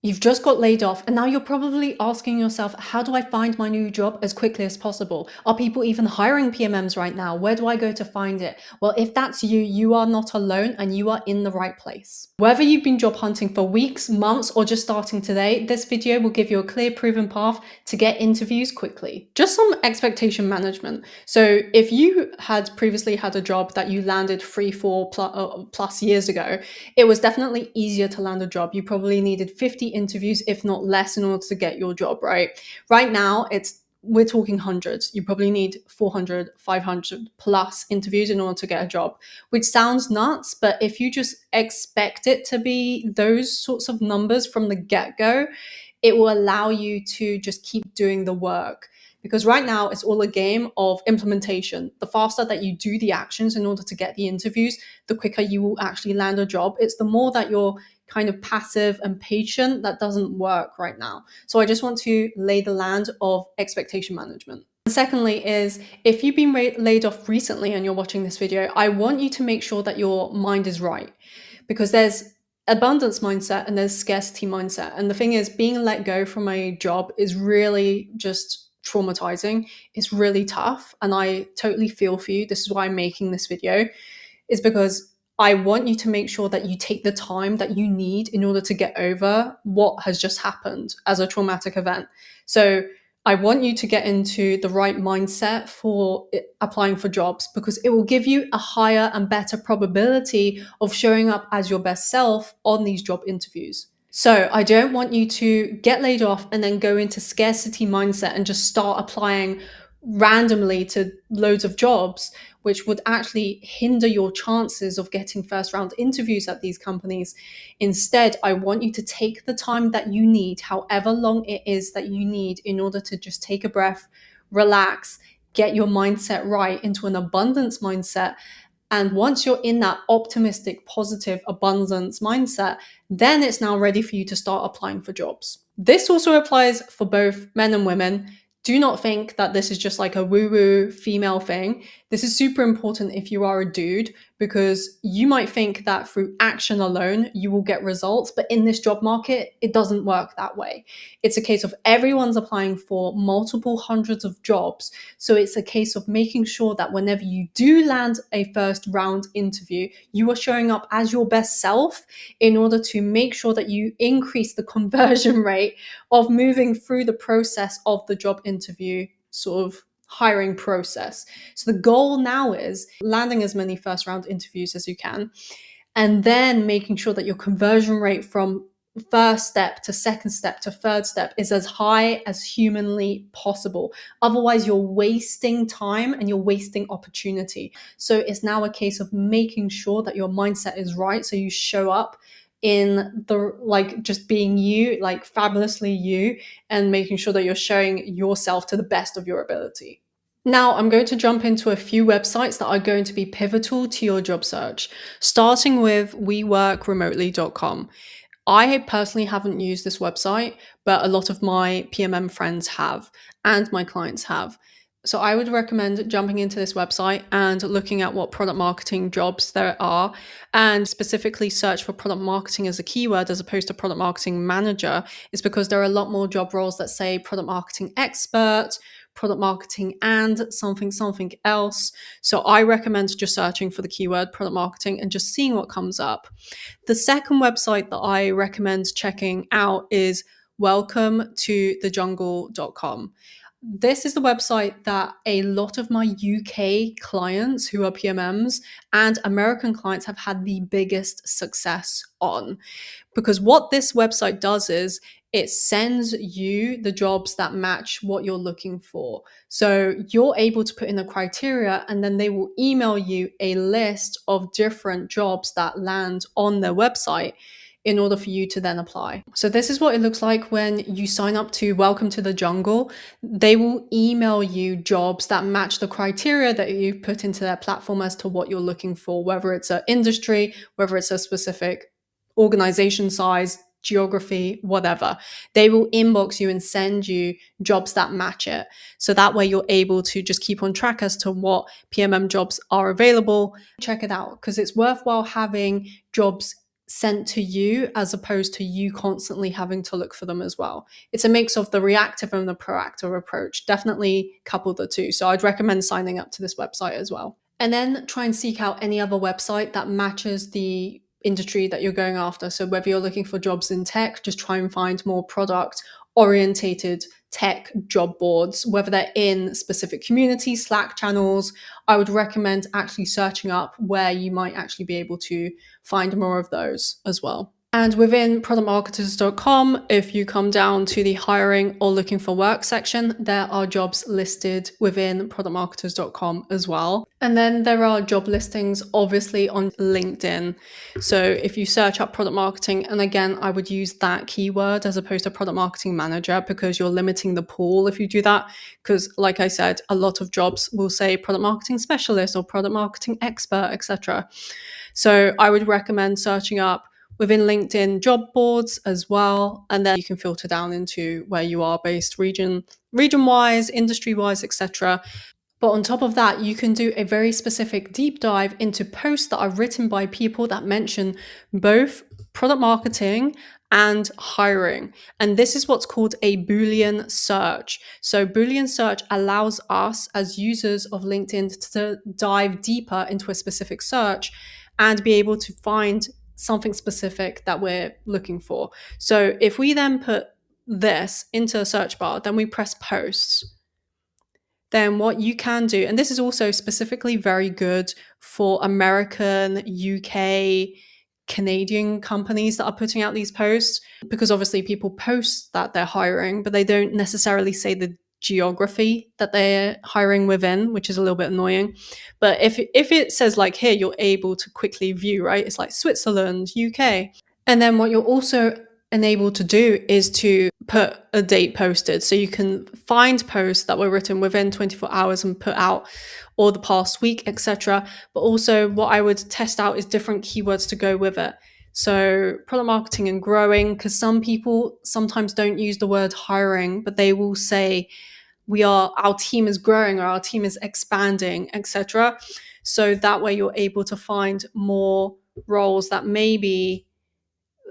You've just got laid off, and now you're probably asking yourself, how do I find my new job as quickly as possible? Are people even hiring PMMs right now? Where do I go to find it? Well, if that's you, you are not alone and you are in the right place. Whether you've been job hunting for weeks, months, or just starting today, this video will give you a clear, proven path to get interviews quickly. Just some expectation management. So if you had previously had a job that you landed 3-4+ years ago, it was definitely easier to land a job. You probably needed 50 interviews, if not less, in order to get your job, right? Right now, we're talking hundreds. You probably need 400, 500 plus interviews in order to get a job, which sounds nuts. But if you just expect it to be those sorts of numbers from the get-go, it will allow you to just keep doing the work. Because right now it's all a game of implementation. The faster that you do the actions in order to get the interviews, the quicker you will actually land a job. It's the more that you're kind of passive and patient that doesn't work right now. So I just want to lay the land of expectation management. And secondly is, if you've been laid off recently and you're watching this video, I want you to make sure that your mind is right, because there's abundance mindset and there's scarcity mindset. And the thing is, being let go from a job is really just traumatizing. It's really tough, and I totally feel for you. This is why I'm making this video, is because I want you to make sure that you take the time that you need in order to get over what has just happened as a traumatic event. So I want you to get into the right mindset for applying for jobs, because it will give you a higher and better probability of showing up as your best self on these job interviews. So I don't want you to get laid off and then go into scarcity mindset and just start applying randomly to loads of jobs, which would actually hinder your chances of getting first round interviews at these companies. Instead, I want you to take the time that you need, however long it is that you need, in order to just take a breath, relax, get your mindset right into an abundance mindset. And once you're in that optimistic, positive, abundance mindset, then it's now ready for you to start applying for jobs. This also applies for both men and women. Do not think that this is just like a woo-woo female thing. This is super important if you are a dude, because you might think that through action alone, you will get results. But in this job market, it doesn't work that way. It's a case of everyone's applying for multiple hundreds of jobs. So it's a case of making sure that whenever you do land a first round interview, you are showing up as your best self in order to make sure that you increase the conversion rate of moving through the process of the job interview sort of hiring process. So the goal now is landing as many first round interviews as you can, and then making sure that your conversion rate from first step to second step to third step is as high as humanly possible. Otherwise, you're wasting time and you're wasting opportunity. So it's now a case of making sure that your mindset is right, so you show up in the just being you, like fabulously you, and making sure that you're showing yourself to the best of your ability. Now, I'm going to jump into a few websites that are going to be pivotal to your job search, starting with weworkremotely.com. I personally haven't used this website, but a lot of my PMM friends have, and my clients have. So I would recommend jumping into this website and looking at what product marketing jobs there are, and specifically search for product marketing as a keyword as opposed to product marketing manager. Is because there are a lot more job roles that say product marketing expert, product marketing and something else. So I recommend just searching for the keyword product marketing and just seeing what comes up. The second website that I recommend checking out is welcometothejungle.com. This is the website that a lot of my UK clients who are PMMs and American clients have had the biggest success on. Because what this website does is it sends you the jobs that match what you're looking for. So you're able to put in the criteria, and then they will email you a list of different jobs that land on their website in order for you to then apply. So this is what it looks like when you sign up to Welcome to the Jungle. They will email you jobs that match the criteria that you put into their platform as to what you're looking for, whether it's an industry, whether it's a specific organization size, geography, whatever. They will inbox you and send you jobs that match it. So that way you're able to just keep on track as to what PMM jobs are available. Check it out, because it's worthwhile having jobs sent to you as opposed to you constantly having to look for them as well. It's a mix of the reactive and the proactive approach. Definitely couple the two. So I'd recommend signing up to this website as well. And then try and seek out any other website that matches the industry that you're going after. So whether you're looking for jobs in tech, just try and find more product orientated tech job boards, whether they're in specific communities, Slack channels. I would recommend actually searching up where you might actually be able to find more of those as well. And within productmarketers.com, if you come down to the hiring or looking for work section, there are jobs listed within productmarketers.com as well. And then there are job listings, obviously, on LinkedIn. So if you search up product marketing, and again, I would use that keyword as opposed to product marketing manager, because you're limiting the pool if you do that. Because like I said, a lot of jobs will say product marketing specialist or product marketing expert, etc. So I would recommend searching up within LinkedIn job boards as well, and then you can filter down into where you are based, region wise, industry wise, etc. But on top of that, you can do a very specific deep dive into posts that are written by people that mention both product marketing and hiring. And this is what's called a Boolean search. So Boolean search allows us as users of LinkedIn to dive deeper into a specific search and be able to find something specific that we're looking for. So if we then put this into a search bar, then we press posts, then what you can do, and this is also specifically very good for American, UK, Canadian companies that are putting out these posts, because obviously people post that they're hiring, but they don't necessarily say the geography that they're hiring within, which is a little bit annoying. But if it says like here, you're able to quickly view, right? It's like Switzerland, UK. And then what you're also enabled to do is to put a date posted. So you can find posts that were written within 24 hours and put out or the past week, etc. But also what I would test out is different keywords to go with it. So product marketing and growing, because some people sometimes don't use the word hiring, but they will say our team is growing or our team is expanding, etc. So that way you're able to find more roles that maybe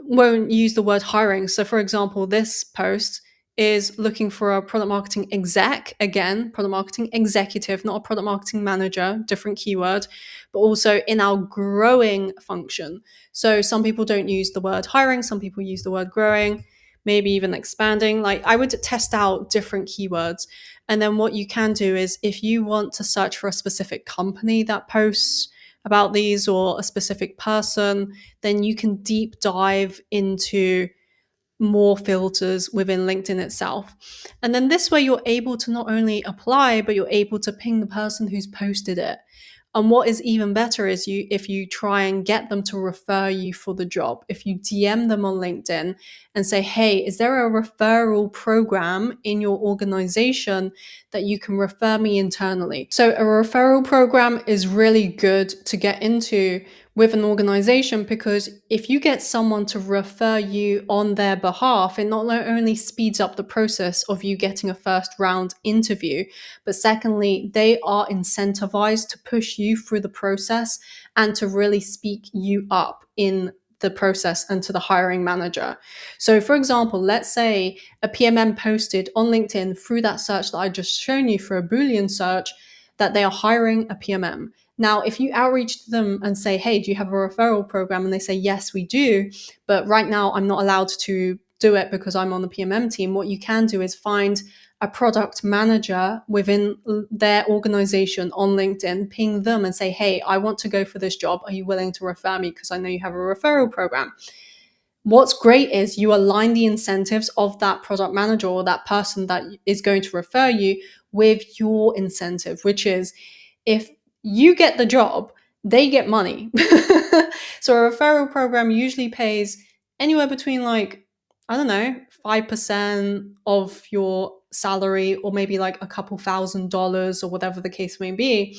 won't use the word hiring. So for example, this post is looking for a product marketing exec, again, product marketing executive, not a product marketing manager, different keyword, but also in our growing function. So some people don't use the word hiring, some people use the word growing, maybe even expanding. Like I would test out different keywords. And then what you can do is if you want to search for a specific company that posts about these or a specific person, then you can deep dive into more filters within LinkedIn itself. And then this way you're able to not only apply, but you're able to ping the person who's posted it. And what is even better is if you try and get them to refer you for the job. If you DM them on LinkedIn and say, hey, is there a referral program in your organization that you can refer me internally? So a referral program is really good to get into with an organization, because if you get someone to refer you on their behalf, it not only speeds up the process of you getting a first round interview, but secondly, they are incentivized to push you through the process and to really speak you up in the process and to the hiring manager. So for example, let's say a PMM posted on LinkedIn through that search that I just shown you for a Boolean search that they are hiring a PMM. Now, if you outreach to them and say, hey, do you have a referral program? And they say, yes, we do. But right now I'm not allowed to do it because I'm on the PMM team. What you can do is find a product manager within their organization on LinkedIn, ping them and say, hey, I want to go for this job. Are you willing to refer me? Because I know you have a referral program. What's great is you align the incentives of that product manager or that person that is going to refer you with your incentive, which is if you get the job, they get money. So a referral program usually pays anywhere between like, I don't know, 5% of your salary, or maybe like a couple $1,000 or whatever the case may be,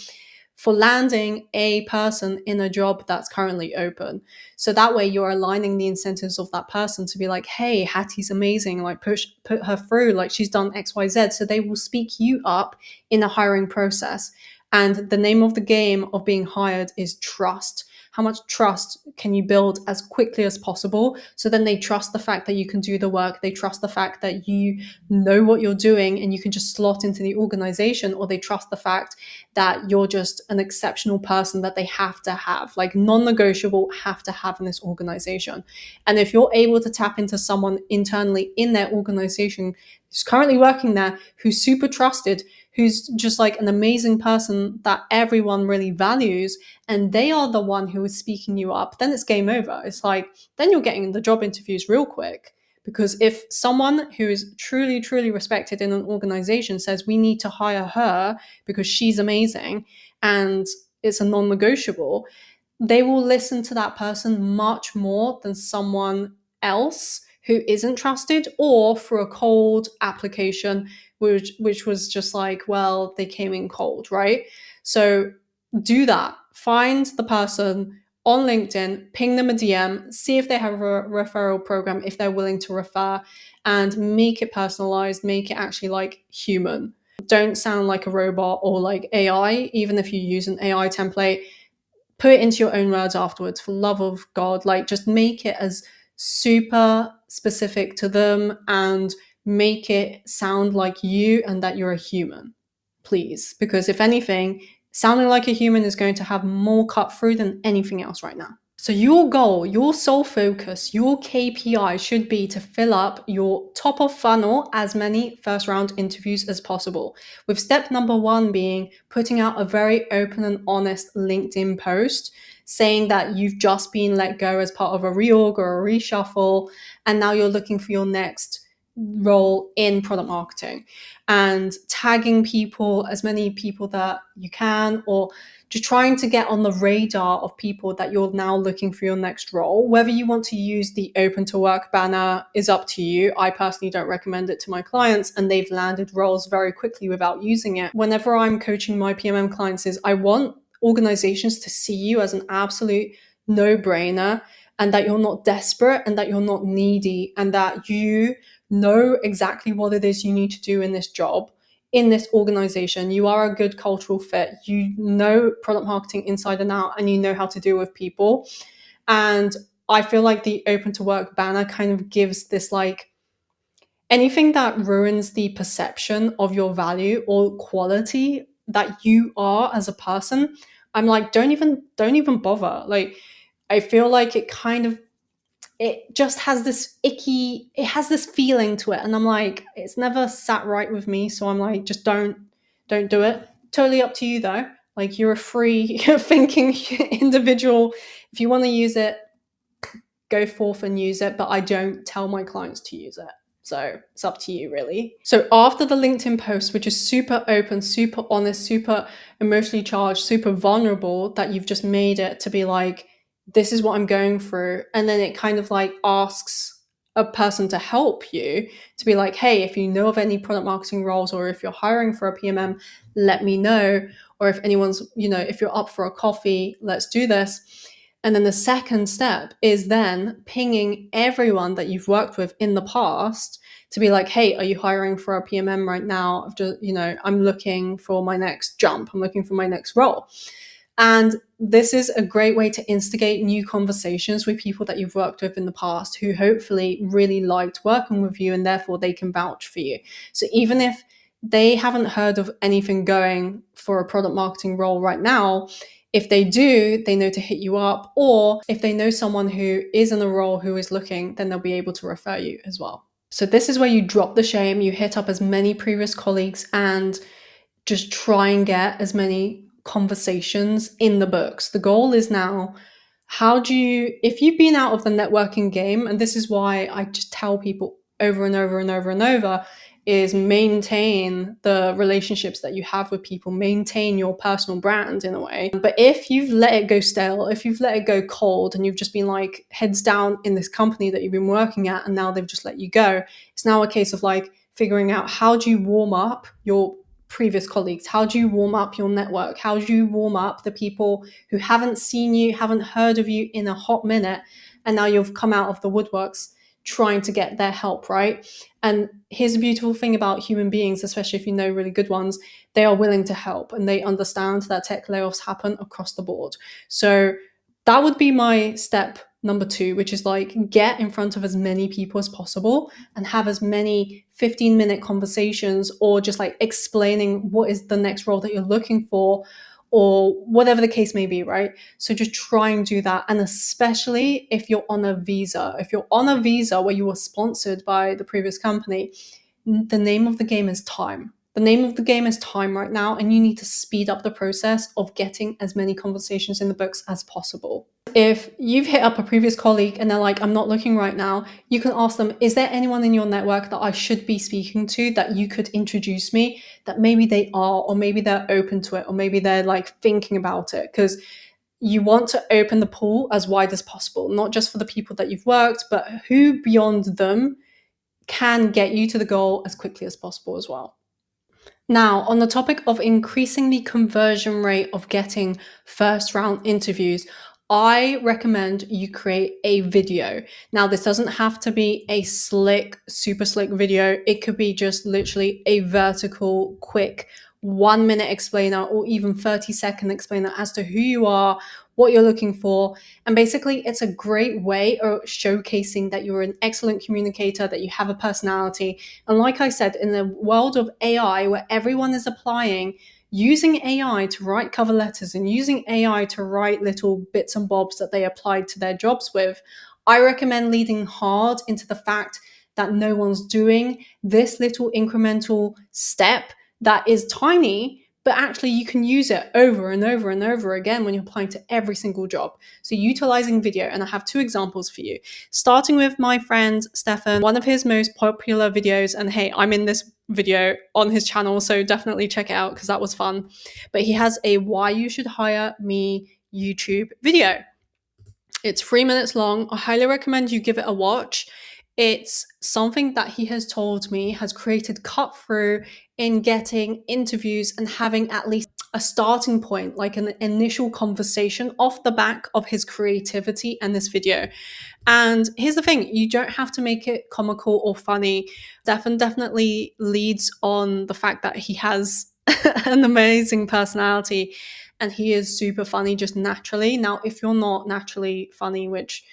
for landing a person in a job that's currently open. So that way you're aligning the incentives of that person to be like, hey, Hattie's amazing, like put her through, like she's done XYZ. So they will speak you up in the hiring process. And the name of the game of being hired is trust. how much trust can you build as quickly as possible? So then they trust the fact that you can do the work. They trust the fact that you know what you're doing and you can just slot into the organization, or they trust the fact that you're just an exceptional person that they have to have, like non-negotiable, have to have in this organization. And if you're able to tap into someone internally in their organization who's currently working there, who's super trusted, who's just like an amazing person that everyone really values, and they are the one who is speaking you up, then it's game over. It's like, then you're getting the job interviews real quick. Because if someone who is truly, truly respected in an organization says, we need to hire her because she's amazing and it's a non-negotiable, they will listen to that person much more than someone else who isn't trusted, or for a cold application, which was just like, well, they came in cold, right? So do that. Find the person on LinkedIn, ping them a DM, see if they have a referral program, if they're willing to refer, and make it personalized, make it actually like human. Don't sound like a robot or like AI, even if you use an AI template. Put it into your own words afterwards, for love of God. Like, just make it as super specific to them and make it sound like you and that you're a human, please. Because if anything, sounding like a human is going to have more cut through than anything else right now. So your goal, your sole focus, your KPI should be to fill up your top of funnel as many first round interviews as possible. With step number 1 being putting out a very open and honest LinkedIn post saying that you've just been let go as part of a reorg or a reshuffle, and now you're looking for your next role in product marketing, and tagging people, as many people that you can, or just trying to get on the radar of people that you're now looking for your next role. Whether you want to use the open to work banner is up to you. I personally don't recommend it to my clients, and they've landed roles very quickly without using it. Whenever I'm coaching my PMM clients, I want organizations to see you as an absolute no-brainer, and that you're not desperate, and that you're not needy, and that you know exactly what it is you need to do in this job, in this organization. You are a good cultural fit. You know product marketing inside and out, and you know how to deal with people. And I feel like the open to work banner kind of gives this, like, anything that ruins the perception of your value or quality that you are as a person. I'm like, don't even bother. Like, I feel like it just has this it has this feeling to it, and I'm like, it's never sat right with me, so I'm like, just don't do it. Totally up to you though. Like, you're a free thinking individual. If you want to use it, go forth and use it, but I don't tell my clients to use it. So it's up to you, really. So after the LinkedIn post, which is super open, super honest, super emotionally charged, super vulnerable, that you've just made it to be like, this is what I'm going through. And then it kind of like asks a person to help you, to be like, hey, if you know of any product marketing roles, or if you're hiring for a PMM, let me know. Or if anyone's, if you're up for a coffee, let's do this. And then the second step is then pinging everyone that you've worked with in the past to be like, hey, are you hiring for a PMM right now? I've just, I'm looking for my next jump. I'm looking for my next role. And this is a great way to instigate new conversations with people that you've worked with in the past, who hopefully really liked working with you, and therefore they can vouch for you. So even if they haven't heard of anything going for a product marketing role right now, if they do, they know to hit you up. Or if they know someone who is in a role who is looking, then they'll be able to refer you as well. So this is where you drop the shame, you hit up as many previous colleagues, and just try and get as many conversations in the books. The goal is now, if you've been out of the networking game, and this is why I just tell people over and over and over and over, is maintain the relationships that you have with people, maintain your personal brand in a way. But if you've let it go stale, if you've let it go cold, and you've just been like heads down in this company that you've been working at, and now they've just let you go, it's now a case of like figuring out, how do you warm up your previous colleagues? How do you warm up your network? How do you warm up the people who haven't seen you, haven't heard of you in a hot minute, and now you've come out of the woodworks trying to get their help, right? And here's a beautiful thing about human beings, especially if you know really good ones, they are willing to help, and they understand that tech layoffs happen across the board. So That would be my step number 2, which is like get in front of as many people as possible and have as many 15-minute conversations, or just like explaining what is the next role that you're looking for, or whatever the case may be, right? So just try and do that. And especially if you're on a visa, where you were sponsored by the previous company, the name of the game is time. The name of the game is time right now, and you need to speed up the process of getting as many conversations in the books as possible. If you've hit up a previous colleague and they're like, I'm not looking right now, you can ask them, is there anyone in your network that I should be speaking to that you could introduce me, that maybe they are, or maybe they're open to it, or maybe they're like thinking about it? Because you want to open the pool as wide as possible, not just for the people that you've worked, but who beyond them can get you to the goal as quickly as possible as well. Now, on the topic of increasing the conversion rate of getting first round interviews, I recommend you create a video. Now, this doesn't have to be a slick, super slick video. It could be just literally a vertical, quick 1-minute explainer, or even 30-second explainer as to who you are, what you're looking for. And basically, it's a great way of showcasing that you're an excellent communicator, that you have a personality. And like I said, in the world of AI, where everyone is applying, using AI to write cover letters and using AI to write little bits and bobs that they applied to their jobs with, I recommend leading hard into the fact that no one's doing this little incremental step that is tiny, but actually you can use it over and over and over again when you're applying to every single job. So utilizing video, and I have 2 examples for you. Starting with my friend Stefan, one of his most popular videos, and hey, I'm in this video on his channel, so definitely check it out because that was fun. But he has a Why You Should Hire Me YouTube video. It's 3 minutes long. I highly recommend you give it a watch. It's something that he has told me has created cut through in getting interviews and having at least a starting point, like an initial conversation off the back of his creativity and this video. And here's the thing, you don't have to make it comical or funny. Stefan definitely leads on the fact that he has an amazing personality and he is super funny just naturally. Now, if you're not naturally funny, which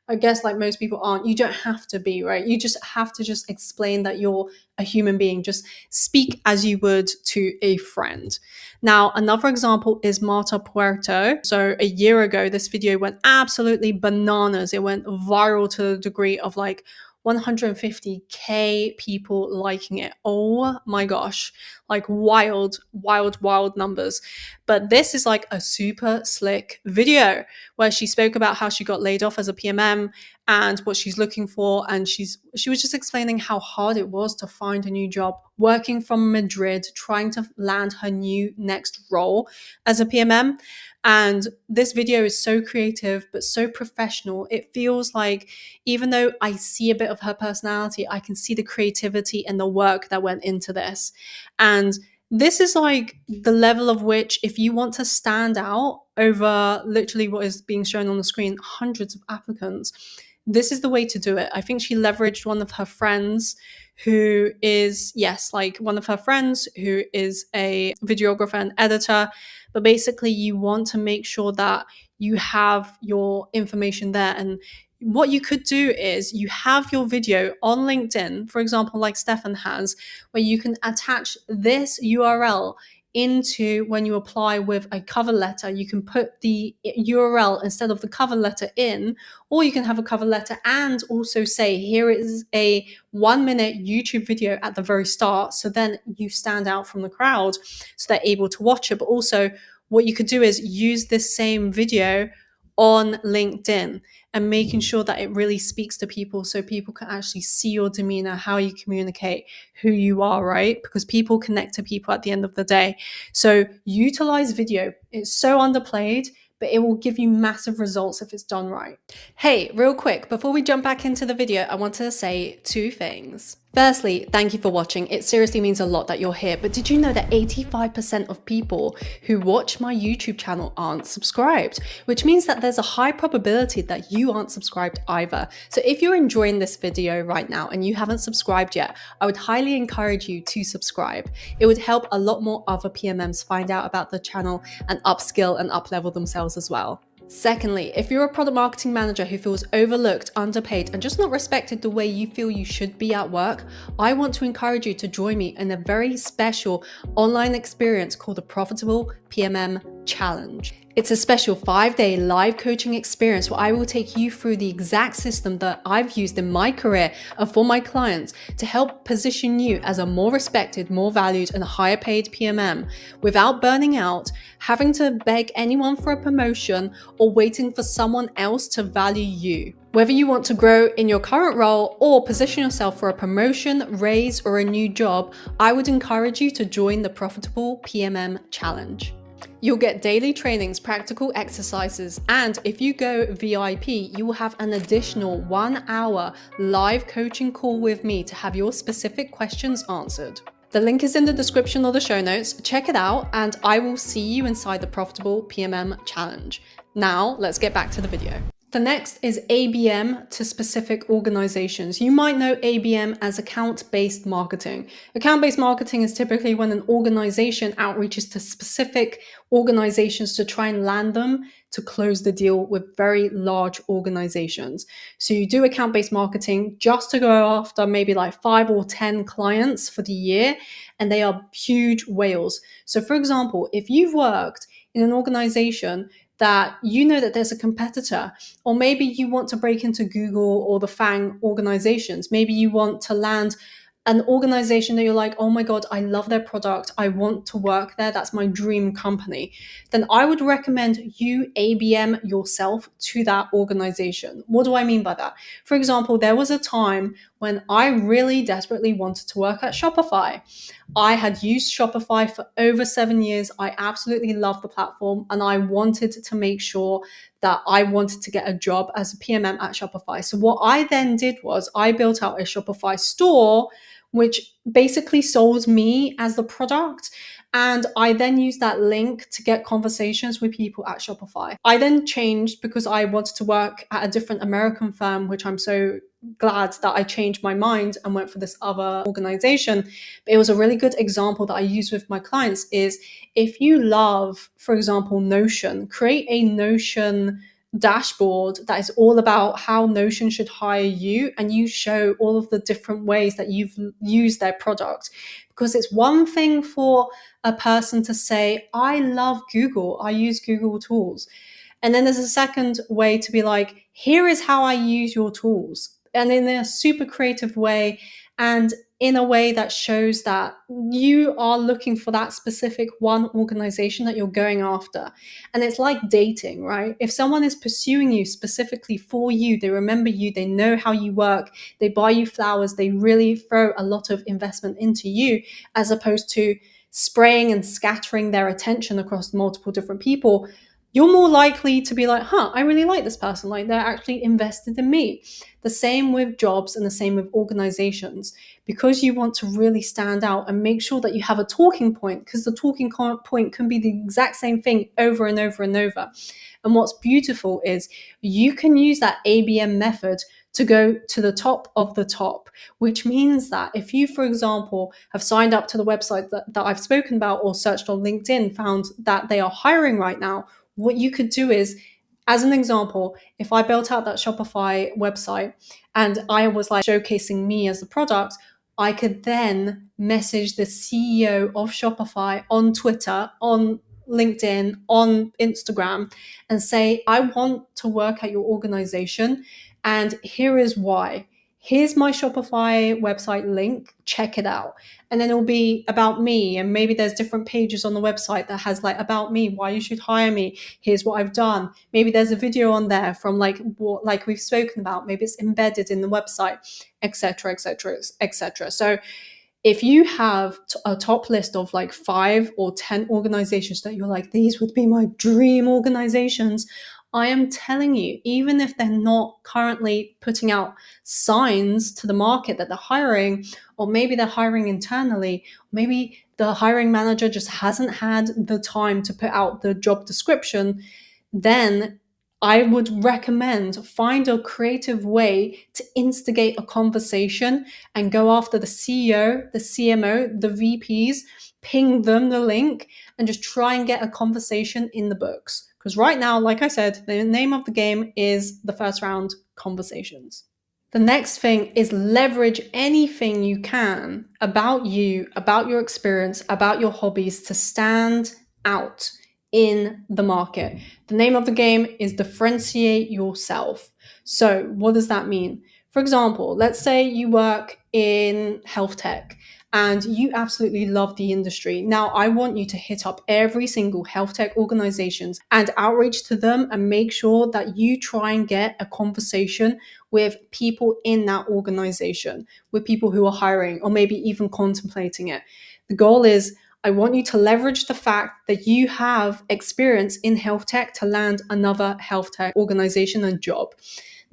I guess like most people aren't, you don't have to be, right? You just have to just explain that you're a human being. Just speak as you would to a friend. Now, another example is Marta Puerto. So a year ago, this video went absolutely bananas. It went viral to the degree of like 150K people liking it. Oh my gosh, like wild, wild, wild numbers. But this is like a super slick video where she spoke about how she got laid off as a PMM and what she's looking for. And she was just explaining how hard it was to find a new job, working from Madrid, trying to land her new next role as a PMM. And this video is so creative, but so professional. It feels like, even though I see a bit of her personality, I can see the creativity and the work that went into this. And this is like the level of which, if you want to stand out over literally what is being shown on the screen, hundreds of applicants, this is the way to do it. I think she leveraged one of her friends who is, yes, like one of her friends who is a videographer and editor. But basically, you want to make sure that you have your information there. And what you could do is you have your video on LinkedIn, for example, like Stefan has, where you can attach this URL into when you apply with a cover letter. You can put the URL instead of the cover letter in, or you can have a cover letter and also say, here is a 1-minute YouTube video at the very start. So then you stand out from the crowd, so they're able to watch it. But also what you could do is use this same video on LinkedIn and making sure that it really speaks to people, so people can actually see your demeanor, how you communicate, who you are, right? Because people connect to people at the end of the day. So utilize video. It's so underplayed, but it will give you massive results if it's done right. Hey, real quick, before we jump back into the video, I want to say 2 things. Firstly, thank you for watching. It seriously means a lot that you're here, but did you know that 85% of people who watch my YouTube channel aren't subscribed? Which means that there's a high probability that you aren't subscribed either. So if you're enjoying this video right now and you haven't subscribed yet, I would highly encourage you to subscribe. It would help a lot more other PMMs find out about the channel and upskill and uplevel themselves as well. Secondly, if you're a product marketing manager who feels overlooked, underpaid, and just not respected the way you feel you should be at work, I want to encourage you to join me in a very special online experience called the Profitable PMM Challenge. It's a special 5-day live coaching experience where I will take you through the exact system that I've used in my career and for my clients to help position you as a more respected, more valued, and higher paid PMM without burning out, having to beg anyone for a promotion, or waiting for someone else to value you. Whether you want to grow in your current role or position yourself for a promotion, raise, or a new job, I would encourage you to join the Profitable PMM Challenge. You'll get daily trainings, practical exercises, and if you go VIP, you will have an additional 1-hour live coaching call with me to have your specific questions answered. The link is in the description or the show notes. Check it out, and I will see you inside the Profitable PMM Challenge. Now, let's get back to the video. The next is ABM to specific organizations. You might know ABM as account-based marketing. Account-based marketing is typically when an organization outreaches to specific organizations to try and land them to close the deal with very large organizations. So you do account-based marketing just to go after maybe like 5 or 10 clients for the year, and they are huge whales. So for example, if you've worked in an organization that you know that there's a competitor, or maybe you want to break into Google or the FANG organizations. Maybe you want to land an organization that you're like, oh my God, I love their product. I want to work there. That's my dream company. Then I would recommend you ABM yourself to that organization. What do I mean by that? For example, there was a time when I really desperately wanted to work at Shopify. I had used Shopify for over 7 years. I absolutely love the platform, and I wanted to make sure that I wanted to get a job as a PMM at Shopify. So what I then did was I built out a Shopify store, which basically sold me as the product. And I then used that link to get conversations with people at Shopify. I then changed because I wanted to work at a different American firm, which I'm so glad that I changed my mind and went for this other organization. But it was a really good example that I use with my clients is if you love, for example, Notion, create a Notion dashboard that is all about how Notion should hire you, and you show all of the different ways that you've used their product. Because it's one thing for a person to say, I love Google, I use Google tools. And then there's a second way to be like, here is how I use your tools. And in a super creative way, and in a way that shows that you are looking for that specific one organization that you're going after. And it's like dating, right? If someone is pursuing you specifically for you, they remember you, they know how you work, they buy you flowers, they really throw a lot of investment into you, as opposed to spraying and scattering their attention across multiple different people, you're more likely to be like, I really like this person. Like they're actually invested in me. The same with jobs and the same with organizations, because you want to really stand out and make sure that you have a talking point, because the talking point can be the exact same thing over and over and over. And what's beautiful is you can use that ABM method to go to the top of the top, which means that if you, for example, have signed up to the website that I've spoken about or searched on LinkedIn, found that they are hiring right now, what you could do is, as an example, if I built out that Shopify website and I was like showcasing me as a product, I could then message the CEO of Shopify on Twitter, on LinkedIn, on Instagram, and say, I want to work at your organization, and here is why. Here's my Shopify website link, check it out. And then it'll be about me, and maybe there's different pages on the website that has like about me, why you should hire me, here's what I've done. Maybe there's a video on there from like what like we've spoken about, maybe it's embedded in the website, etc., etc., etc. So if you have a top list of like 5 or 10 organizations that you're like, these would be my dream organizations, I am telling you, even if they're not currently putting out signs to the market that they're hiring, or maybe they're hiring internally, maybe the hiring manager just hasn't had the time to put out the job description, then I would recommend find a creative way to instigate a conversation and go after the CEO, the CMO, the VPs, ping them the link, and just try and get a conversation in the books. Because right now, like I said, the name of the game is the first round conversations. The next thing is leverage anything you can about you, about your experience, about your hobbies to stand out in the market. The name of the game is differentiate yourself. So, what does that mean? For example, let's say you work in health tech and you absolutely love the industry. Now, I want you to hit up every single health tech organizations and outreach to them and make sure that you try and get a conversation with people in that organization, with people who are hiring or maybe even contemplating it. The goal is I want you to leverage the fact that you have experience in health tech to land another health tech organization and job.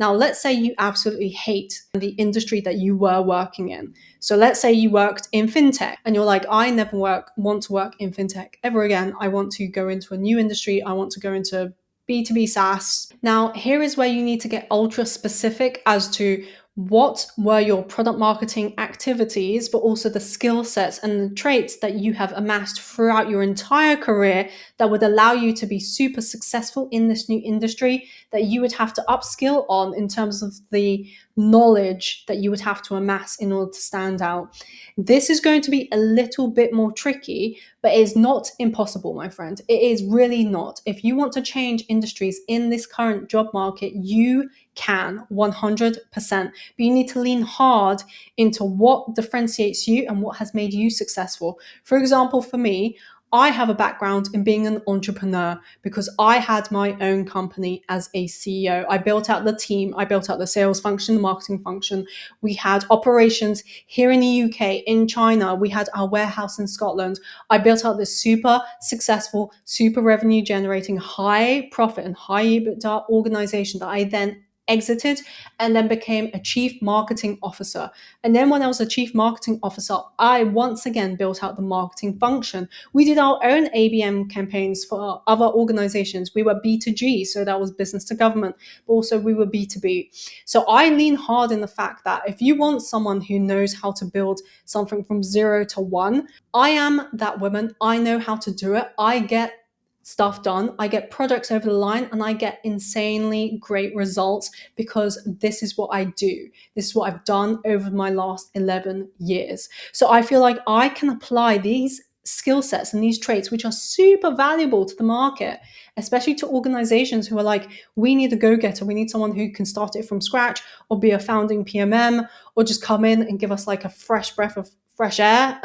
Now, let's say you absolutely hate the industry that you were working in. So let's say you worked in fintech and you're like, I never want to work in fintech ever again. I want to go into a new industry. I want to go into B2B SaaS. Now, here is where you need to get ultra specific as to what were your product marketing activities, but also the skill sets and the traits that you have amassed throughout your entire career that would allow you to be super successful in this new industry that you would have to upskill on in terms of the knowledge that you would have to amass in order to stand out. This is going to be a little bit more tricky, but it is not impossible, my friend. It is really not. If you want to change industries in this current job market, you can 100%. But you need to lean hard into what differentiates you and what has made you successful. For example, for me, I have a background in being an entrepreneur because I had my own company as a CEO. I built out the team, I built out the sales function, the marketing function. We had operations here in the UK, in China. We had our warehouse in Scotland. I built out this super successful, super revenue generating, high profit and high EBITDA organization that I then exited and then became a chief marketing officer. And then when I was a chief marketing officer, I once again built out the marketing function. We did our own ABM campaigns for other organizations. We were B2G, so that was business to government, but also we were B2B. So I lean hard in the fact that if you want someone who knows how to build something from 0 to 1, I am that woman. I know how to do it. I get stuff done, I get projects over the line, and I get insanely great results because this is what I do. This is what I've done over my last 11 years. So I feel like I can apply these skill sets and these traits, which are super valuable to the market, especially to organizations who are like, we need a go-getter. We need someone who can start it from scratch or be a founding PMM or just come in and give us like a fresh breath of fresh air.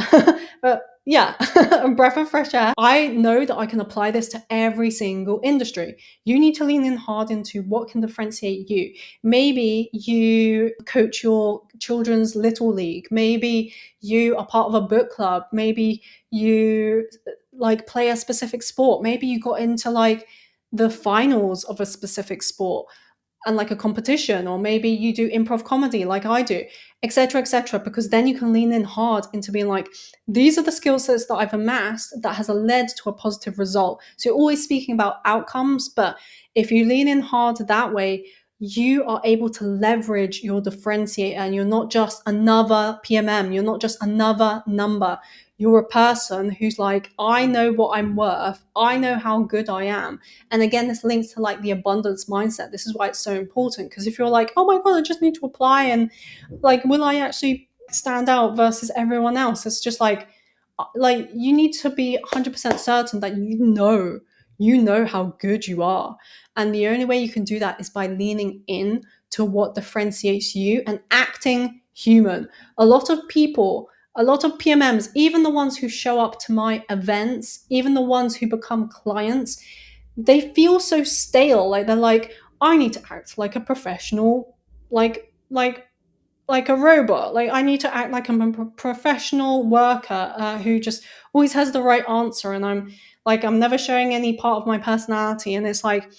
But yeah, a breath of fresh air. I know that I can apply this to every single industry. You need to lean in hard into what can differentiate you. Maybe you coach your children's little league. Maybe you are part of a book club. Maybe you like play a specific sport. Maybe you got into like the finals of a specific sport and like a competition, or maybe you do improv comedy like I do, etc., because then you can lean in hard into being like, these are the skill sets that I've amassed that has led to a positive result. So you're always speaking about outcomes, but if you lean in hard that way, you are able to leverage your differentiator and you're not just another PMM, you're not just another number. You're a person who's like, I know what I'm worth. I know how good I am. And again, this links to like the abundance mindset. This is why it's so important. Because if you're like, oh my God, I just need to apply and like, will I actually stand out versus everyone else? It's just like you need to be 100% certain that you know how good you are. And the only way you can do that is by leaning in to what differentiates you and acting human. A lot of people, a lot of PMMs, even the ones who show up to my events, even the ones who become clients, they feel so stale. Like they're like, I need to act like a professional, like a robot. Like I need to act like I'm a professional worker who just always has the right answer, and I'm never showing any part of my personality. And it's like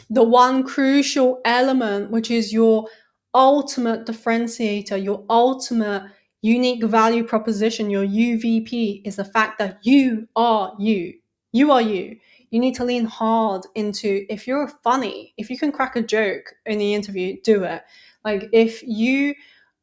the one crucial element, which is your ultimate differentiator, your ultimate unique value proposition, your UVP, is the fact that you are you. You are you. You need to lean hard into, if you're funny, if you can crack a joke in the interview, do it. Like if you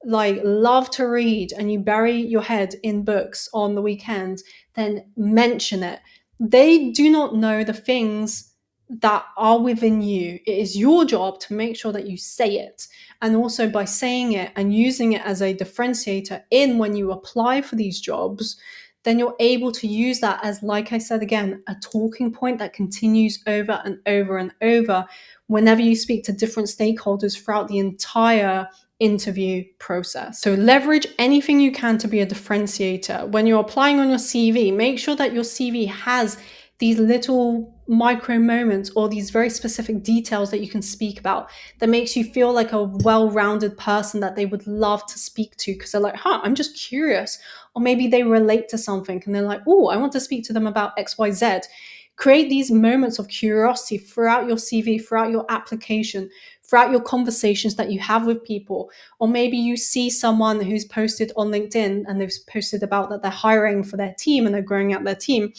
like love to read and you bury your head in books on the weekend, then mention it. They do not know the things that are within you. It is your job to make sure that you say it. And also by saying it and using it as a differentiator in when you apply for these jobs, then you're able to use that as, like I said again, a talking point that continues over and over and over whenever you speak to different stakeholders throughout the entire interview process. So leverage anything you can to be a differentiator. When you're applying on your CV, make sure that your CV has these little micro moments or these very specific details that you can speak about that makes you feel like a well-rounded person that they would love to speak to, because they're like, I'm just curious. Or maybe they relate to something and they're like, oh, I want to speak to them about XYZ. Create these moments of curiosity throughout your CV, throughout your application, throughout your conversations that you have with people. Or maybe you see someone who's posted on LinkedIn and they've posted about that they're hiring for their team and they're growing out their team.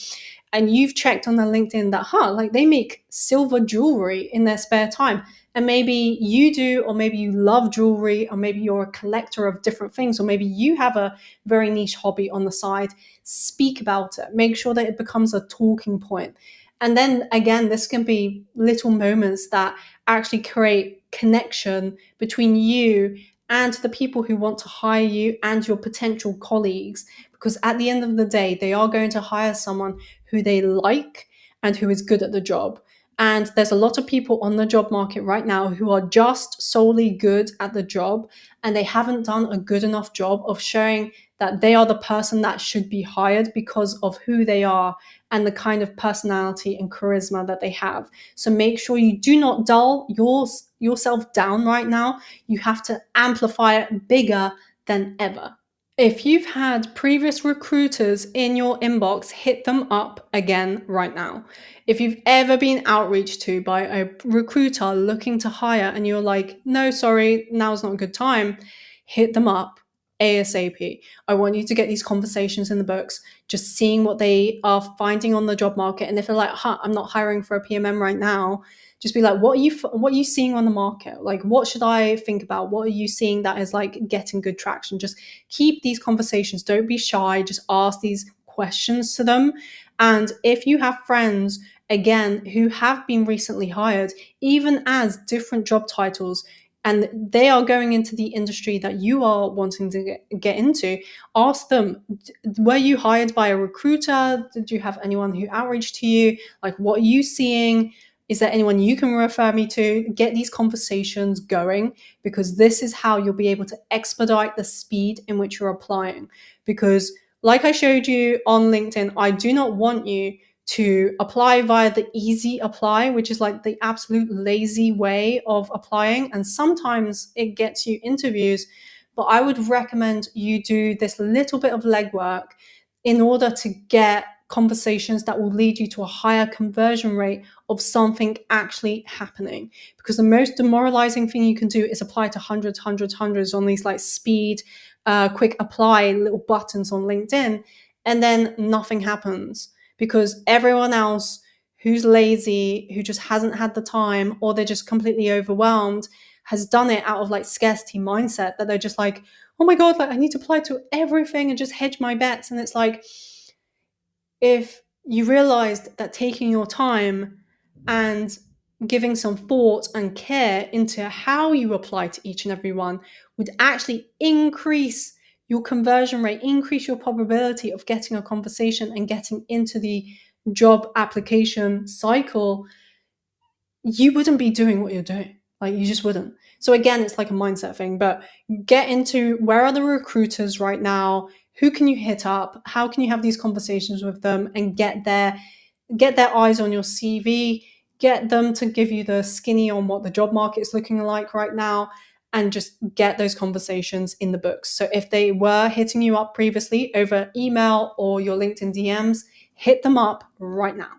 And you've checked on their LinkedIn that, like they make silver jewelry in their spare time. And maybe you do, or maybe you love jewelry, or maybe you're a collector of different things, or maybe you have a very niche hobby on the side. Speak about it. Make sure that it becomes a talking point. And then again, this can be little moments that actually create connection between you and the people who want to hire you and your potential colleagues. Because at the end of the day, they are going to hire someone who they like and who is good at the job. And there's a lot of people on the job market right now who are just solely good at the job, and they haven't done a good enough job of showing that they are the person that should be hired because of who they are and the kind of personality and charisma that they have. So make sure you do not dull yourself down right now. You have to amplify it bigger than ever. If you've had previous recruiters in your inbox, hit them up again right now. If you've ever been outreached to by a recruiter looking to hire and you're like, no, sorry, now's not a good time, hit them up ASAP. I want you to get these conversations in the books, just seeing what they are finding on the job market. And if they're like, I'm not hiring for a PMM right now, just be like, what are you seeing on the market? Like, what should I think about? What are you seeing that is like getting good traction? Just keep these conversations. Don't be shy. Just ask these questions to them. And if you have friends, again, who have been recently hired, even as different job titles, and they are going into the industry that you are wanting to get into, ask them, were you hired by a recruiter? Did you have anyone who outreached to you? Like, what are you seeing? Is there anyone you can refer me to? Get these conversations going, because this is how you'll be able to expedite the speed in which you're applying. Because like I showed you on LinkedIn, I do not want you to apply via the easy apply, which is like the absolute lazy way of applying. And sometimes it gets you interviews, but I would recommend you do this little bit of legwork in order to get conversations that will lead you to a higher conversion rate of something actually happening. Because the most demoralizing thing you can do is apply to hundreds on these like speed, quick apply little buttons on LinkedIn, and then nothing happens because everyone else who's lazy, who just hasn't had the time, or they're just completely overwhelmed, has done it out of like scarcity mindset, that they're just like, oh my God, like I need to apply to everything and just hedge my bets. And it's like, if you realized that taking your time and giving some thought and care into how you apply to each and every one would actually increase your conversion rate, increase your probability of getting a conversation and getting into the job application cycle, you wouldn't be doing what you're doing. Like, you just wouldn't. So again, it's like a mindset thing, but get into where are the recruiters right now? Who can you hit up? How can you have these conversations with them and get their eyes on your CV, get them to give you the skinny on what the job market is looking like right now, and just get those conversations in the books. So if they were hitting you up previously over email or your LinkedIn DMs, hit them up right now.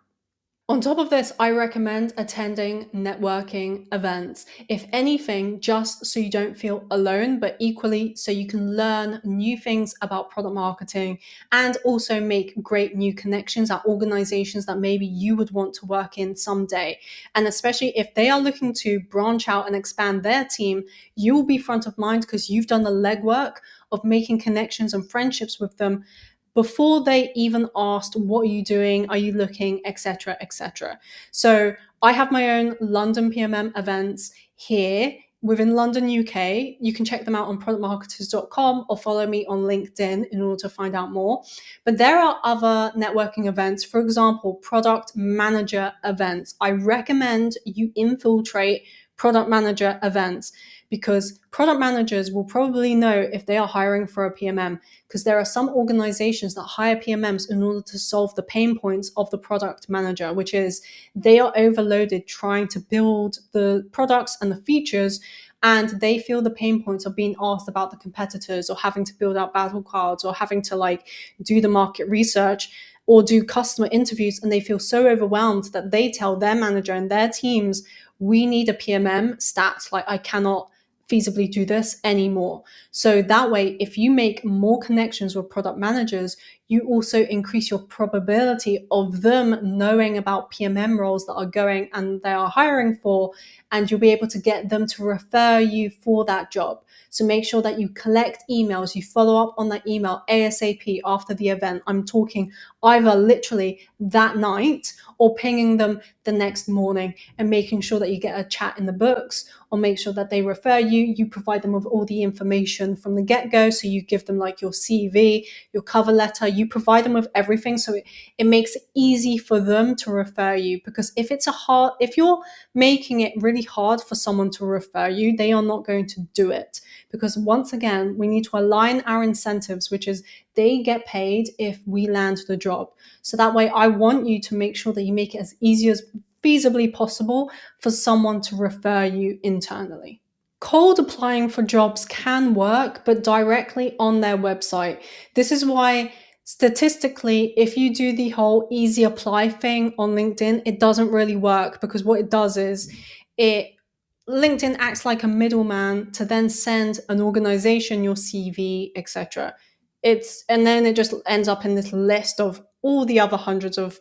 On top of this, I recommend attending networking events. If anything, just so you don't feel alone, but equally so you can learn new things about product marketing and also make great new connections at organizations that maybe you would want to work in someday. And especially if they are looking to branch out and expand their team, you will be front of mind because you've done the legwork of making connections and friendships with them before they even asked, what are you doing? Are you looking, etc., etc. So I have my own London PMM events here within London, UK. You can check them out on productmarketers.com or follow me on LinkedIn in order to find out more. But there are other networking events, for example, product manager events. I recommend you infiltrate product manager events because product managers will probably know if they are hiring for a PMM, because there are some organizations that hire PMMs in order to solve the pain points of the product manager, which is they are overloaded trying to build the products and the features, and they feel the pain points of being asked about the competitors or having to build out battle cards or having to like do the market research or do customer interviews, and they feel so overwhelmed that they tell their manager and their teams, we need a PMM stat, like I cannot feasibly do this anymore. So that way, if you make more connections with product managers, you also increase your probability of them knowing about PMM roles that are going and they are hiring for, and you'll be able to get them to refer you for that job. So make sure that you collect emails, you follow up on that email ASAP after the event. I'm talking either literally that night or pinging them the next morning and making sure that you get a chat in the books, or make sure that they refer you. You provide them with all the information from the get-go. So you give them like your CV, your cover letter, you provide them with everything. So it makes it easy for them to refer you, because if you're making it really hard for someone to refer you, they are not going to do it. Because once again, we need to align our incentives, which is they get paid if we land the job. So that way, I want you to make sure that you make it as easy as feasibly possible for someone to refer you internally. Cold applying for jobs can work, but directly on their website. This is why statistically, if you do the whole easy apply thing on LinkedIn, it doesn't really work, because what it does is LinkedIn acts like a middleman to then send an organization your CV, etc. And then it just ends up in this list of all the other hundreds of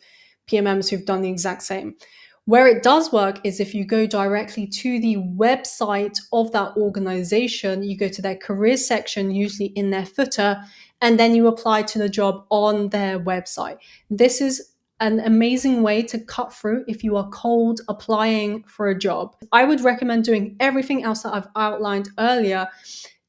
PMMs who've done the exact same. Where it does work is if you go directly to the website of that organization, you go to their careers section, usually in their footer, and then you apply to the job on their website. This is an amazing way to cut through if you are cold applying for a job. I would recommend doing everything else that I've outlined earlier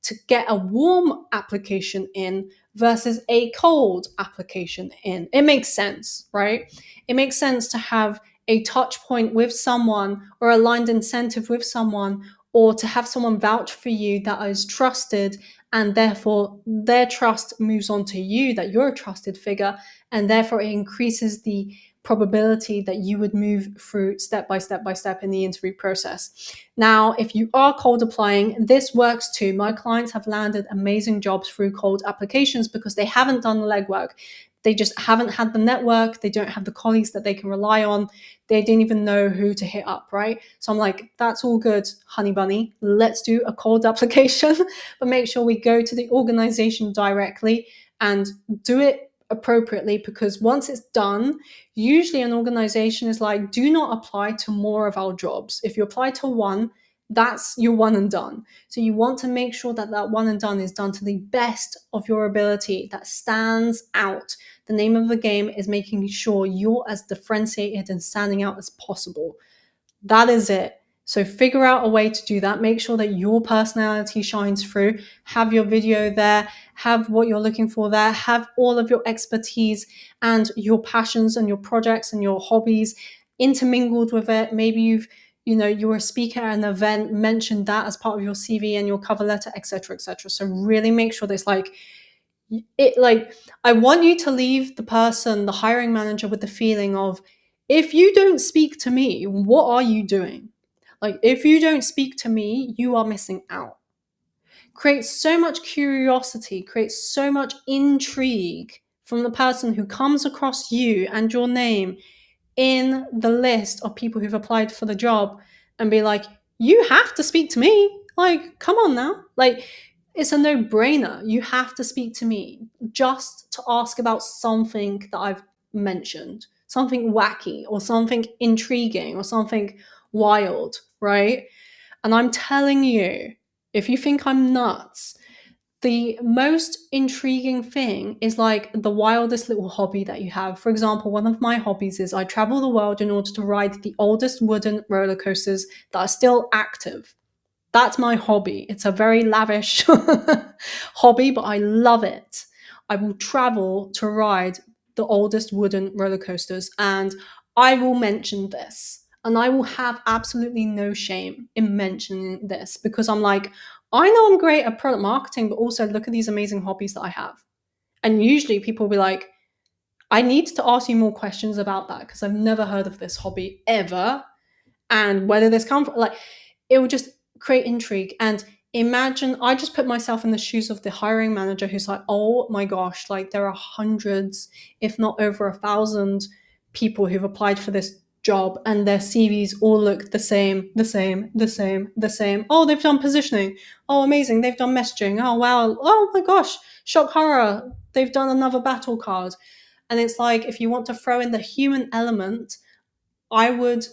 to get a warm application in versus a cold application in. It makes sense, right? It makes sense to have a touch point with someone or aligned incentive with someone, or to have someone vouch for you that is trusted, and therefore their trust moves on to you, that you're a trusted figure, and therefore it increases the probability that you would move through step by step by step in the interview process. Now, if you are cold applying, this works too. My clients have landed amazing jobs through cold applications because they haven't done the legwork. They just haven't had the network. They don't have the colleagues that they can rely on. They didn't even know who to hit up, right? So I'm like, that's all good, honey bunny. Let's do a cold application, but make sure we go to the organization directly and do it appropriately, because once it's done, usually an organization is like, do not apply to more of our jobs. If you apply to one, that's your one and done. So you want to make sure that that one and done is done to the best of your ability, that stands out. The name of the game is making sure you're as differentiated and standing out as possible. That is it. So figure out a way to do that. Make sure that your personality shines through. Have your video there, have what you're looking for there, have all of your expertise and your passions and your projects and your hobbies intermingled with it. Maybe you were a speaker at an event, mentioned that as part of your CV and your cover letter, etc., etc. So really make sure that I want you to leave the hiring manager, with the feeling of, if you don't speak to me, what are you doing? Like, if you don't speak to me, you are missing out. Create so much curiosity, create so much intrigue from the person who comes across you and your name in the list of people who've applied for the job, and be like, you have to speak to me. Like, come on now. Like, it's a no-brainer. You have to speak to me just to ask about something that I've mentioned, something wacky or something intriguing or something wild, right? And I'm telling you, if you think I'm nuts, The most intriguing thing is like the wildest little hobby that you have. For example, one of my hobbies is I travel the world in order to ride the oldest wooden roller coasters that are still active. That's my hobby. It's a very lavish hobby, but I love it. I will travel to ride the oldest wooden roller coasters, and I will mention this. And I will have absolutely no shame in mentioning this because I'm like, I know I'm great at product marketing, but also look at these amazing hobbies that I have. And usually people will be like, I need to ask you more questions about that because I've never heard of this hobby ever. And whether this comes from, like, it will just create intrigue. And imagine, I just put myself in the shoes of the hiring manager who's like, oh my gosh, like there are hundreds, if not over 1,000 people who've applied for this job and their CVs all look the same, the same, the same, the same. Oh, they've done positioning. Oh, amazing. They've done messaging. Oh, wow. Oh my gosh. Shock horror. They've done another battle card. And it's like, if you want to throw in the human element, I would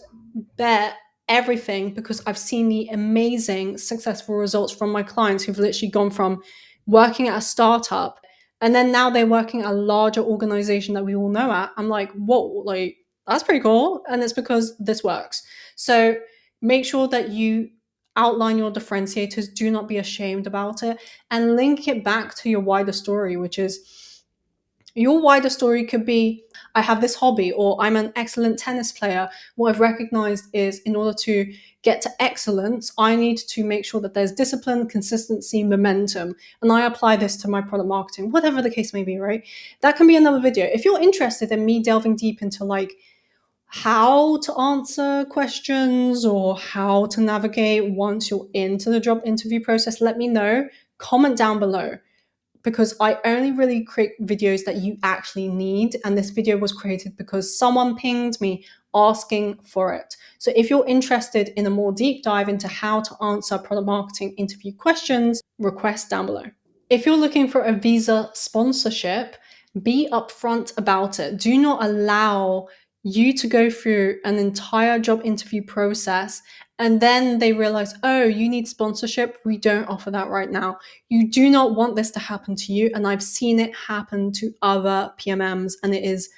bet everything because I've seen the amazing successful results from my clients who've literally gone from working at a startup and then now they're working at a larger organization that we all know at. I'm like, whoa, like that's pretty cool. And it's because this works. So make sure that you outline your differentiators. Do not be ashamed about it and link it back to your wider story, which is your wider story could be I have this hobby or I'm an excellent tennis player. What I've recognized is in order to get to excellence, I need to make sure that there's discipline, consistency, momentum. And I apply this to my product marketing, whatever the case may be, right? That can be another video. If you're interested in me delving deep into like how to answer questions or how to navigate once you're into the job interview process, let me know. Comment down below because I only really create videos that you actually need. And this video was created because someone pinged me asking for it. So if you're interested in a more deep dive into how to answer product marketing interview questions, request down below. If you're looking for a visa sponsorship, be upfront about it. Do not allow you to go through an entire job interview process and then they realize, oh, you need sponsorship. We don't offer that right now. You do not want this to happen to you. And I've seen it happen to other PMMs and it is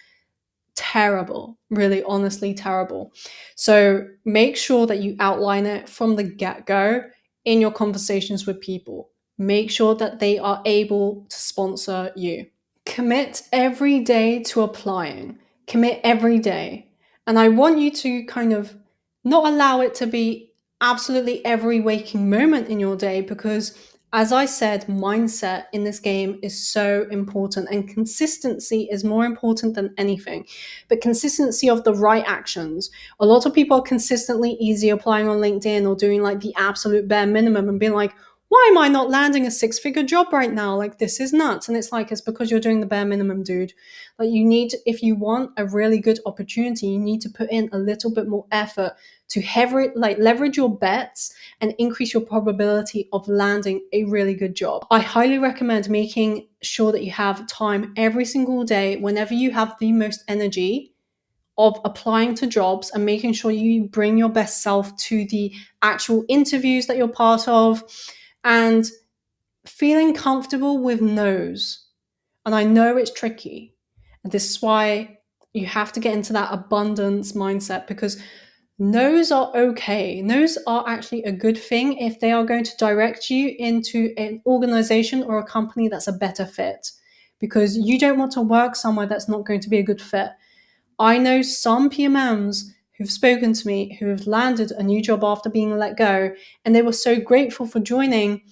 terrible, really honestly terrible. So make sure that you outline it from the get-go in your conversations with people. Make sure that they are able to sponsor you. Commit every day to applying. Commit every day. And I want you to kind of not allow it to be absolutely every waking moment in your day because, as I said, mindset in this game is so important and consistency is more important than anything. But consistency of the right actions. A lot of people are consistently easy applying on LinkedIn or doing like the absolute bare minimum and being like, why am I not landing a 6-figure job right now? Like, this is nuts. And it's like, it's because you're doing the bare minimum, dude. Like, you need, if you want a really good opportunity, you need to put in a little bit more effort to leverage your bets and increase your probability of landing a really good job. I highly recommend making sure that you have time every single day whenever you have the most energy of applying to jobs and making sure you bring your best self to the actual interviews that you're part of and feeling comfortable with no's. And I know it's tricky. And this is why you have to get into that abundance mindset because no's are okay. No's are actually a good thing if they are going to direct you into an organization or a company that's a better fit because you don't want to work somewhere that's not going to be a good fit. I know some PMMs who've spoken to me who have landed a new job after being let go and they were so grateful for joining.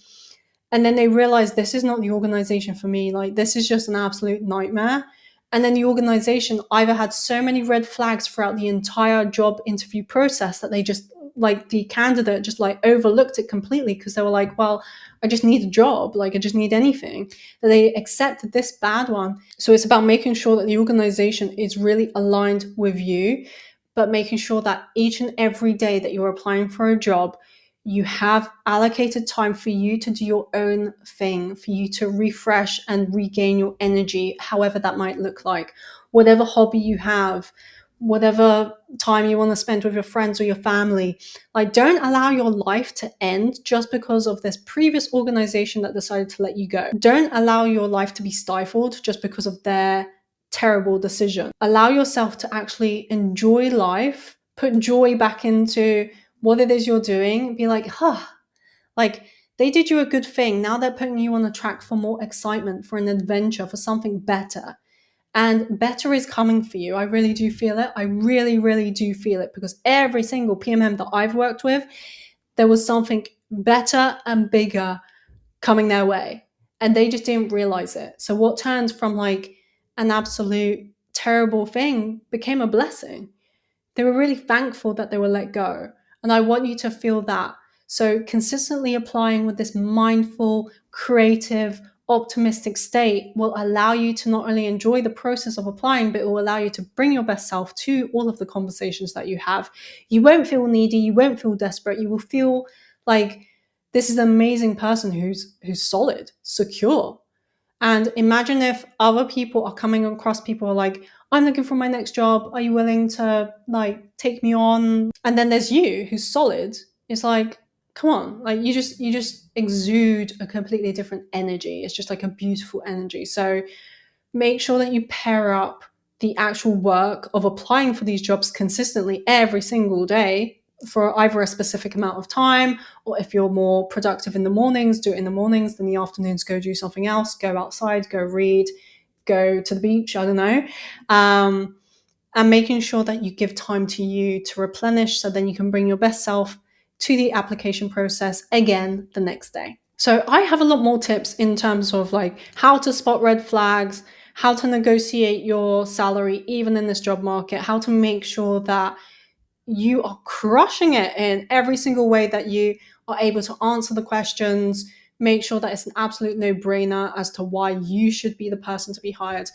And then they realize this is not the organization for me. Like, this is just an absolute nightmare. And then the organization either had so many red flags throughout the entire job interview process that they just, like, the candidate just like overlooked it completely because they were like, well, I just need a job. Like, I just need anything. That they accepted this bad one. So it's about making sure that the organization is really aligned with you, but making sure that each and every day that you're applying for a job, you have allocated time for you to do your own thing, for you to refresh and regain your energy, however that might look like. Whatever hobby you have, whatever time you want to spend with your friends or your family. Like, don't allow your life to end just because of this previous organization that decided to let you go. Don't allow your life to be stifled just because of their terrible decision. Allow yourself to actually enjoy life, put joy back into what it is you're doing. Be like, like, they did you a good thing. Now they're putting you on a track for more excitement, for an adventure, for something better. And better is coming for you. I really do feel it. I really, really do feel it, because every single PMM that I've worked with, there was something better and bigger coming their way. And they just didn't realize it. So what turned from like an absolute terrible thing became a blessing. They were really thankful that they were let go. And I want you to feel that. So consistently applying with this mindful, creative, optimistic state will allow you to not only enjoy the process of applying, but it will allow you to bring your best self to all of the conversations that you have. You won't feel needy, you won't feel desperate, you will feel like this is an amazing person who's solid, secure. And imagine if other people are coming across people who are like, I'm looking for my next job. Are you willing to like take me on? And then there's you who's solid. It's like, come on, like you just exude a completely different energy. It's just like a beautiful energy. So make sure that you pair up the actual work of applying for these jobs consistently every single day for either a specific amount of time, or if you're more productive in the mornings, do it in the mornings, then the afternoons go do something else, go outside, go read, go to the beach, I don't know. And making sure that you give time to you to replenish, so then you can bring your best self to the application process again the next day. So I have a lot more tips in terms of like how to spot red flags, how to negotiate your salary even in this job market, how to make sure that you are crushing it in every single way that you are able to answer the questions. Make sure that it's an absolute no-brainer as to why you should be the person to be hired.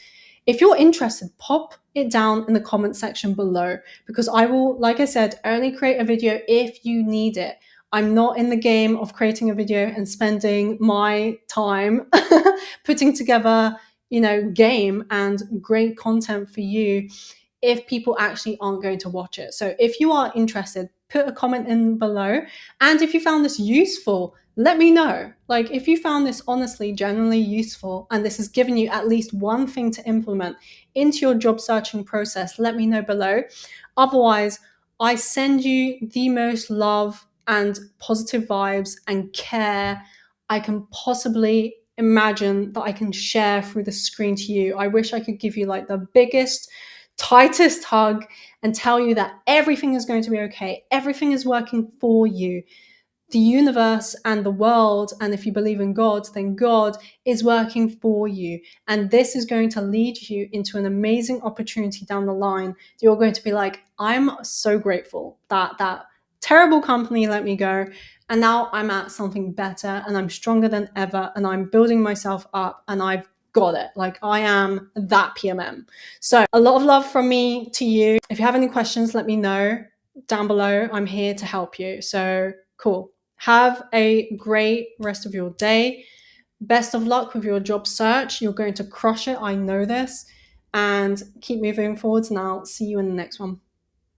If you're interested, pop it down in the comment section below, because I will, like I said, only create a video if you need it. I'm not in the game of creating a video and spending my time putting together, game and great content for you if people actually aren't going to watch it. So if you are interested, put a comment in below. And if you found this useful, let me know. Like, if you found this honestly, genuinely useful, and this has given you at least one thing to implement into your job searching process, let me know below. Otherwise, I send you the most love and positive vibes and care I can possibly imagine that I can share through the screen to you. I wish I could give you like the biggest, tightest hug and tell you that everything is going to be okay. Everything is working for you. The universe and the world, and if you believe in God, then God is working for you. And this is going to lead you into an amazing opportunity down the line. You're going to be like, I'm so grateful that that terrible company let me go. And now I'm at something better and I'm stronger than ever and I'm building myself up and I've got it. Like, I am that PMM. So a lot of love from me to you. If you have any questions, let me know down below. I'm here to help you. So cool. Have a great rest of your day. Best of luck with your job search. You're going to crush it. I know this. And keep moving forwards, and I'll see you in the next one.